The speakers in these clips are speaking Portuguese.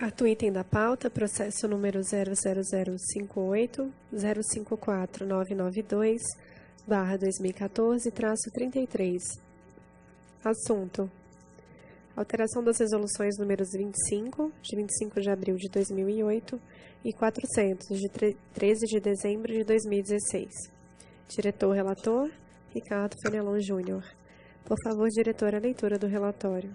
Quarto item da pauta, processo número 00058-054992/2014-33. Assunto: alteração das resoluções números 25, de 25 de abril de 2008, e 400, de 13 de dezembro de 2016. Diretor-relator, Ricardo Fenelon Júnior. Por favor, diretor, a leitura do relatório.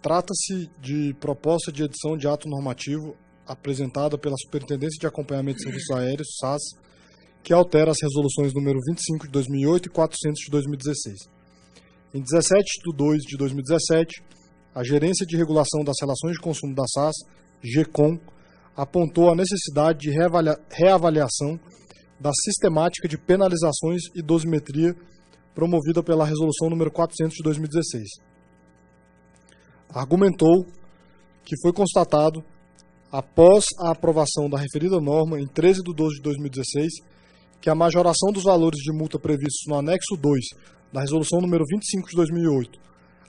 Trata-se de proposta de edição de ato normativo apresentada pela Superintendência de Acompanhamento de Serviços Aéreos, SAS, que altera as resoluções número 25 de 2008 e 400 de 2016. Em 17 de 2 de 2017, a Gerência de Regulação das Relações de Consumo da SAS, GECOM, apontou a necessidade de reavaliação da sistemática de penalizações e dosimetria promovida pela resolução número 400 de 2016. Argumentou que foi constatado, após a aprovação da referida norma em 13 de 12 de 2016, que a majoração dos valores de multa previstos no anexo 2 da resolução número 25 de 2008,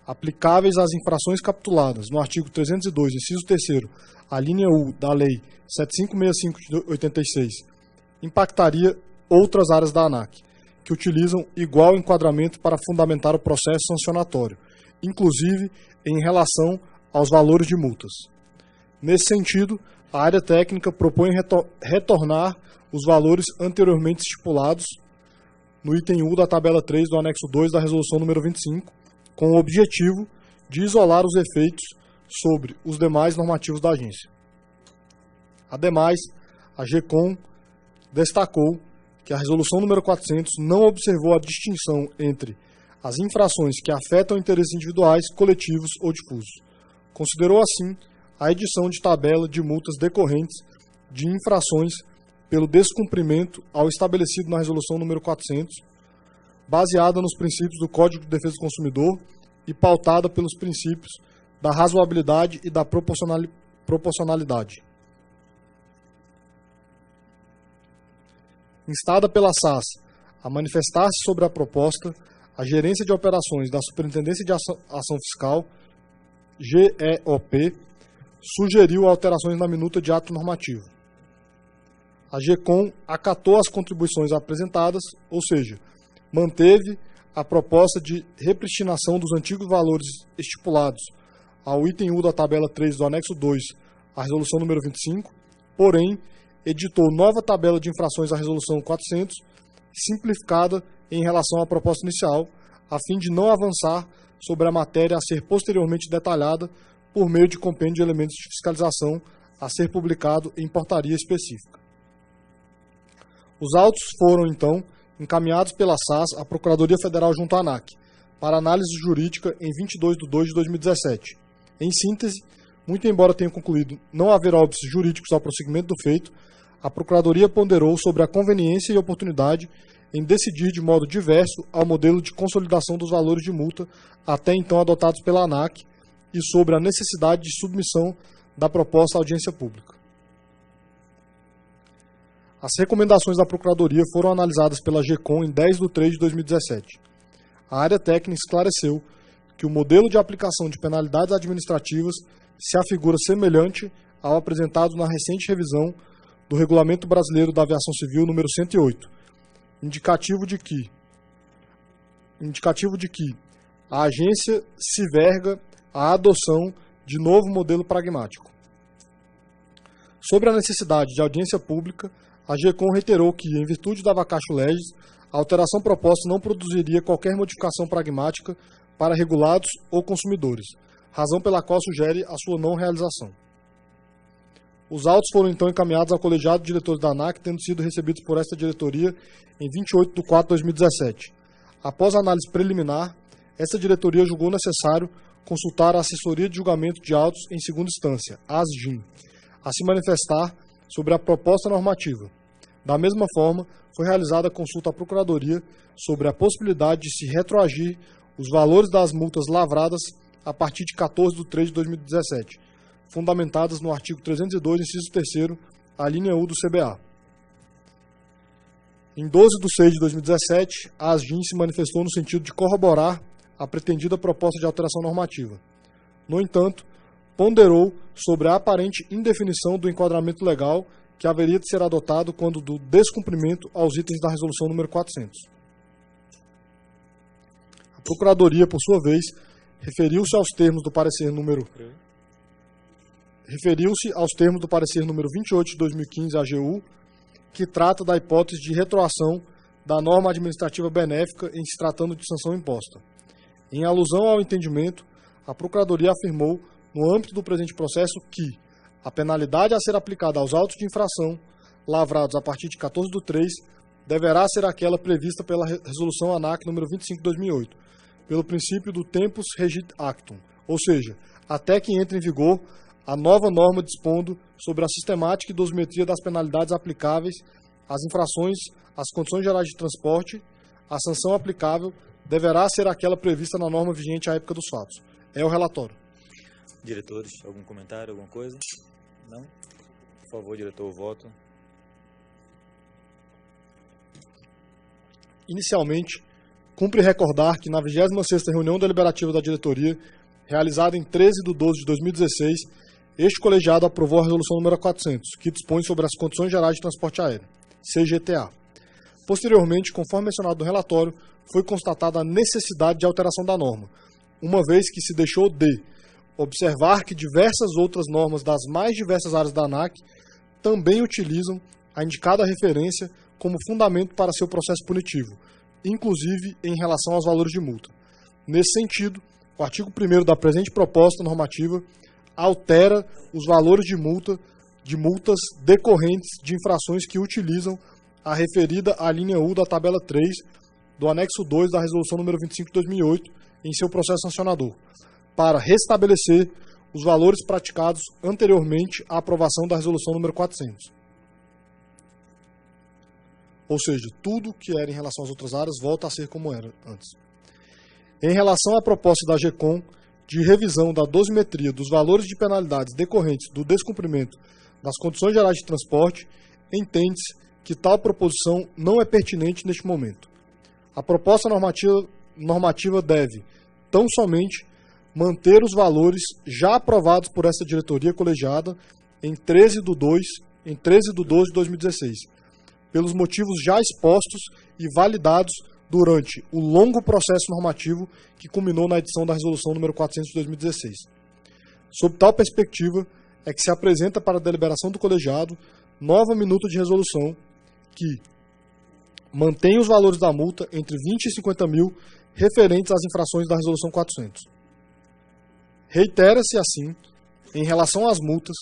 aplicáveis às infrações capituladas no artigo 302, inciso 3º, a linha U da Lei 7565 de 86, impactaria outras áreas da ANAC, que utilizam igual enquadramento para fundamentar o processo sancionatório, inclusive em relação aos valores de multas. Nesse sentido, a área técnica propõe retornar os valores anteriormente estipulados no item U da tabela 3 do anexo 2 da resolução número 25, com o objetivo de isolar os efeitos sobre os demais normativos da agência. Ademais, a GECOM destacou que a resolução número 400 não observou a distinção entre as infrações que afetam interesses individuais, coletivos ou difusos. Considerou, assim, a edição de tabela de multas decorrentes de infrações pelo descumprimento ao estabelecido na resolução número 400, baseada nos princípios do Código de Defesa do Consumidor e pautada pelos princípios da razoabilidade e da proporcionalidade. Instada pela SAS a manifestar-se sobre a proposta, a Gerência de Operações da Superintendência de Ação Fiscal, GEOP, sugeriu alterações na minuta de ato normativo. A GECOM acatou as contribuições apresentadas, ou seja, manteve a proposta de repristinação dos antigos valores estipulados ao item U da tabela 3 do anexo 2 à resolução número 25, porém, editou nova tabela de infrações à resolução 400, simplificada em relação à proposta inicial, a fim de não avançar sobre a matéria a ser posteriormente detalhada por meio de compêndio de elementos de fiscalização a ser publicado em portaria específica. Os autos foram, então, encaminhados pela SAS à Procuradoria Federal junto à ANAC, para análise jurídica em 22 de 2 de 2017. Em síntese, muito embora tenha concluído não haver óbices jurídicos ao prosseguimento do feito, a Procuradoria ponderou sobre a conveniência e oportunidade em decidir de modo diverso ao modelo de consolidação dos valores de multa até então adotados pela ANAC e sobre a necessidade de submissão da proposta à audiência pública. As recomendações da Procuradoria foram analisadas pela GECOM em 10 de 3 de 2017. A área técnica esclareceu que o modelo de aplicação de penalidades administrativas se afigura semelhante ao apresentado na recente revisão do Regulamento Brasileiro da Aviação Civil número 108, indicativo de que a agência se verga à adoção de novo modelo pragmático. Sobre a necessidade de audiência pública, a GECOM reiterou que, em virtude da vacatio legis, a alteração proposta não produziria qualquer modificação pragmática para regulados ou consumidores, razão pela qual sugere a sua não realização. Os autos foram então encaminhados ao colegiado de diretores da ANAC, tendo sido recebidos por esta diretoria em 28 de 4 de 2017. Após a análise preliminar, esta diretoria julgou necessário consultar a Assessoria de Julgamento de Autos em Segunda Instância, ASGIM, a se manifestar sobre a proposta normativa. Da mesma forma, foi realizada a consulta à Procuradoria sobre a possibilidade de se retroagir os valores das multas lavradas a partir de 14 de 3 de 2017, fundamentadas no artigo 302, inciso 3º, a linha U do CBA. Em 12 de 6 de 2017, a ASGIM se manifestou no sentido de corroborar a pretendida proposta de alteração normativa. No entanto, ponderou sobre a aparente indefinição do enquadramento legal que haveria de ser adotado quando do descumprimento aos itens da resolução número 400. A Procuradoria, por sua vez, referiu-se aos termos do parecer número 28 de 2015 AGU, que trata da hipótese de retroação da norma administrativa benéfica em se tratando de sanção imposta. Em alusão ao entendimento, a Procuradoria afirmou, no âmbito do presente processo, que a penalidade a ser aplicada aos autos de infração lavrados a partir de 14/3 deverá ser aquela prevista pela Resolução ANAC número 25 de 2008, pelo princípio do tempus regit actum, ou seja, até que entre em vigor a nova norma dispondo sobre a sistemática e dosimetria das penalidades aplicáveis às infrações às condições gerais de transporte. A sanção aplicável deverá ser aquela prevista na norma vigente à época dos fatos. É o relatório. Diretores, algum comentário, alguma coisa? Não? Por favor, diretor, o voto. Inicialmente, cumpre recordar que na 26ª reunião deliberativa da diretoria, realizada em 13 de 12 de 2016, este colegiado aprovou a resolução número 400, que dispõe sobre as condições gerais de transporte aéreo, CGTA. Posteriormente, conforme mencionado no relatório, foi constatada a necessidade de alteração da norma, uma vez que se deixou de observar que diversas outras normas das mais diversas áreas da ANAC também utilizam a indicada referência como fundamento para seu processo punitivo, inclusive em relação aos valores de multa. Nesse sentido, o artigo 1º da presente proposta normativa altera os valores de multas decorrentes de infrações que utilizam a referida à linha U da tabela 3 do anexo 2 da resolução número 25 de 2008 em seu processo sancionador, para restabelecer os valores praticados anteriormente à aprovação da resolução número 400. Ou seja, tudo que era em relação às outras áreas volta a ser como era antes. Em relação à proposta da GECOM de revisão da dosimetria dos valores de penalidades decorrentes do descumprimento das condições gerais de transporte, entende-se que tal proposição não é pertinente neste momento. A proposta normativa deve, tão somente, manter os valores já aprovados por esta diretoria colegiada em 13 de 12 de 2016, pelos motivos já expostos e validados durante o longo processo normativo que culminou na edição da Resolução número 400 de 2016. Sob tal perspectiva, é que se apresenta para a deliberação do colegiado nova minuta de resolução que mantém os valores da multa entre 20 e 50 mil referentes às infrações da Resolução 400. Reitera-se, assim, em relação às multas,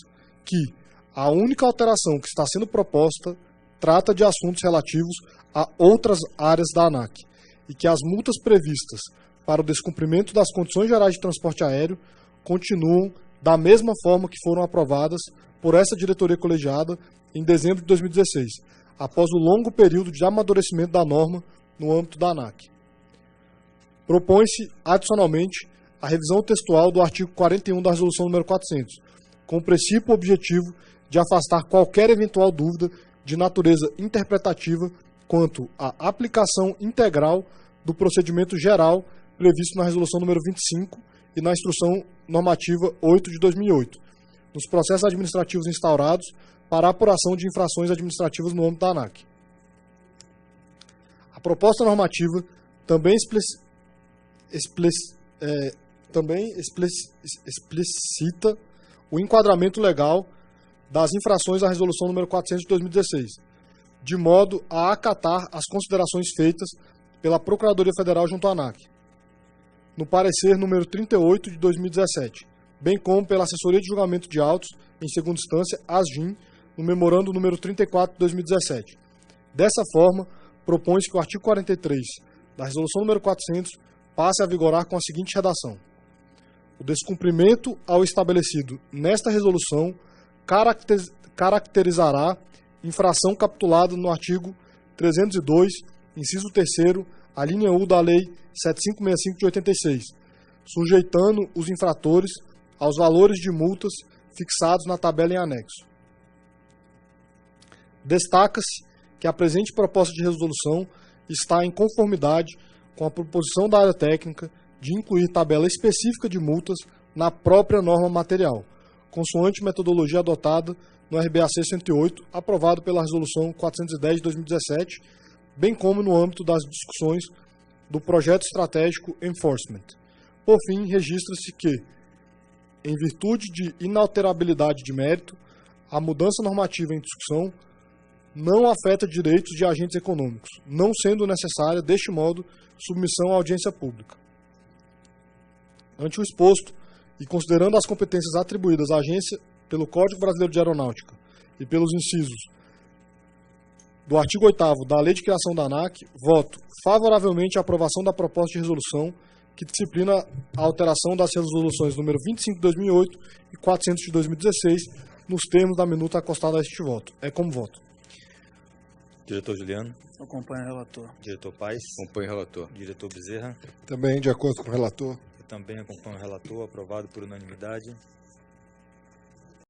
que a única alteração que está sendo proposta trata de assuntos relativos a outras áreas da ANAC e que as multas previstas para o descumprimento das condições gerais de transporte aéreo continuam da mesma forma que foram aprovadas por essa diretoria colegiada em dezembro de 2016, após o longo período de amadurecimento da norma no âmbito da ANAC. Propõe-se, adicionalmente, a revisão textual do artigo 41 da Resolução nº 400, com o princípio objetivo de afastar qualquer eventual dúvida de natureza interpretativa quanto à aplicação integral do procedimento geral previsto na Resolução nº 25 e na Instrução Normativa 8 de 2008, nos processos administrativos instaurados para a apuração de infrações administrativas no âmbito da ANAC. A proposta normativa também explicita o enquadramento legal das infrações à Resolução nº 400 de 2016, de modo a acatar as considerações feitas pela Procuradoria Federal junto à ANAC, no parecer número 38 de 2017, bem como pela Assessoria de Julgamento de Autos, em segunda instância, ASGIM, no memorando número 34 de 2017. Dessa forma, propõe-se que o artigo 43 da Resolução nº 400 passe a vigorar com a seguinte redação: o descumprimento ao estabelecido nesta resolução caracterizará infração capitulada no artigo 302, inciso 3º, a linha U da Lei 7565 de 86, sujeitando os infratores aos valores de multas fixados na tabela em anexo. Destaca-se que a presente proposta de resolução está em conformidade com a proposição da área técnica de incluir tabela específica de multas na própria norma material, consoante metodologia adotada no RBAC 108, aprovado pela Resolução 410 de 2017, bem como no âmbito das discussões do Projeto Estratégico Enforcement. Por fim, registra-se que, em virtude de inalterabilidade de mérito, a mudança normativa em discussão não afeta direitos de agentes econômicos, não sendo necessária, deste modo, submissão à audiência pública. Ante o exposto, e considerando as competências atribuídas à agência pelo Código Brasileiro de Aeronáutica e pelos incisos do artigo 8º da Lei de Criação da ANAC, voto favoravelmente à aprovação da proposta de resolução que disciplina a alteração das resoluções número 25 de 2008 e 400 de 2016, nos termos da minuta acostada a este voto. É como voto. Diretor Juliano. Acompanho o relator. Diretor Paes. Acompanho o relator. Diretor Bezerra. Também de acordo com o relator. Eu também acompanho o relator, aprovado por unanimidade.